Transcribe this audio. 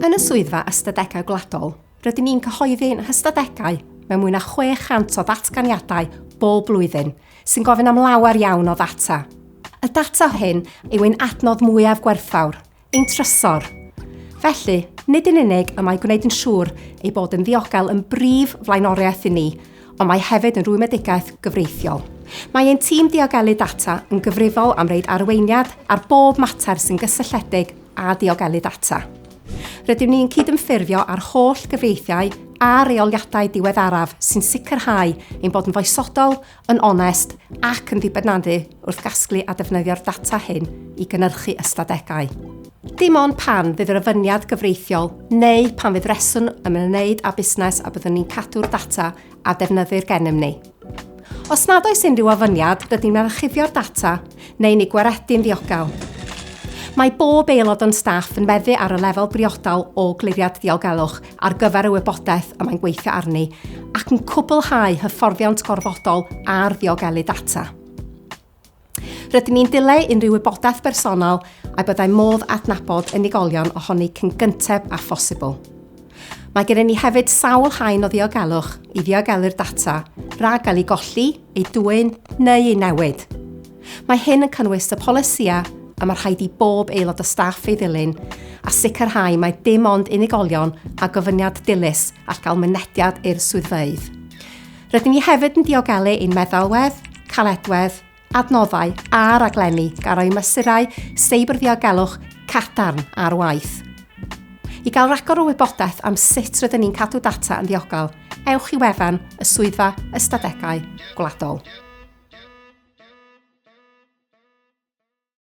Yn y swyddfa ystadegau gwladol, rydym ni'n cyhoeddi'n hystadegau mewn mwy na 600 o ddatganiadau bob blwyddyn, sy'n gofyn am lawer iawn o ddata. Y data hyn yw ein adnodd mwyaf gwerthfawr, ein trysor. Felly, nid yn unig y mae gwneud yn siŵr ei bod yn ddiogel yn brif flaenoriaeth i ni, ond mae hefyd yn rwymedigaeth gyfreithiol. Mae ein tîm diogelu data yn gyfrifol am reid arweiniad ar bob mater sy'n gysylltiedig a diogelu data. Rydym ni'n cydymffurfio ar holl gyfreithiau a reoliadau diweddaraf sy'n sicrhau ein bod yn foesodol, yn onest ac yn ddibynadwy wrth gasglu a defnyddio'r data hyn i gynhyrchu ystadegau. Dim ond pan fydd yr ofyniad gyfreithiol neu pan fydd reswm yn ymwneud â busnes a byddwn ni'n cadw'r data a defnyddir gennym ni. Os nad oes unrhyw ofyniad, rydym ni'n archifio'r data neu ni gwaredu'n ddiogel. Mae bob aelod o'n staff yn meddu ar y lefel briodol o gliriad diogelwch ar gyfer y wybodaeth y mae'n gweithio arni ac yn cwblhau hyfforddiant gorfodol ar diogelu data. Rydym ni'n dileu unrhyw wybodaeth bersonol a byddai modd adnabod unigolion ohoni cyn gynteb a phosibl. Mae gennym ni hefyd sawl haen o ddiogelwch i ddiogelu'r data rhag gael ei golli, ei dwyn neu ei newid. Mae hyn yn cynnwys y polisïau a mae rhaid i bob aelod o staff ei ddilyn a sicrhau mae dim ond unigolion a gofyniad dilys all gael mynediad i'r swyddfeydd. Rydym ni hefyd yn diogelu ein meddalwedd, caledwedd, adnoddau a raglenni gan roi mesurau seibrdiogelwch cadarn ar waith. I gael ragor o wybodaeth am sut rydym ni'n cadw data yn ddiogel, ewch i wefan y swyddfa ystadegau gwladol.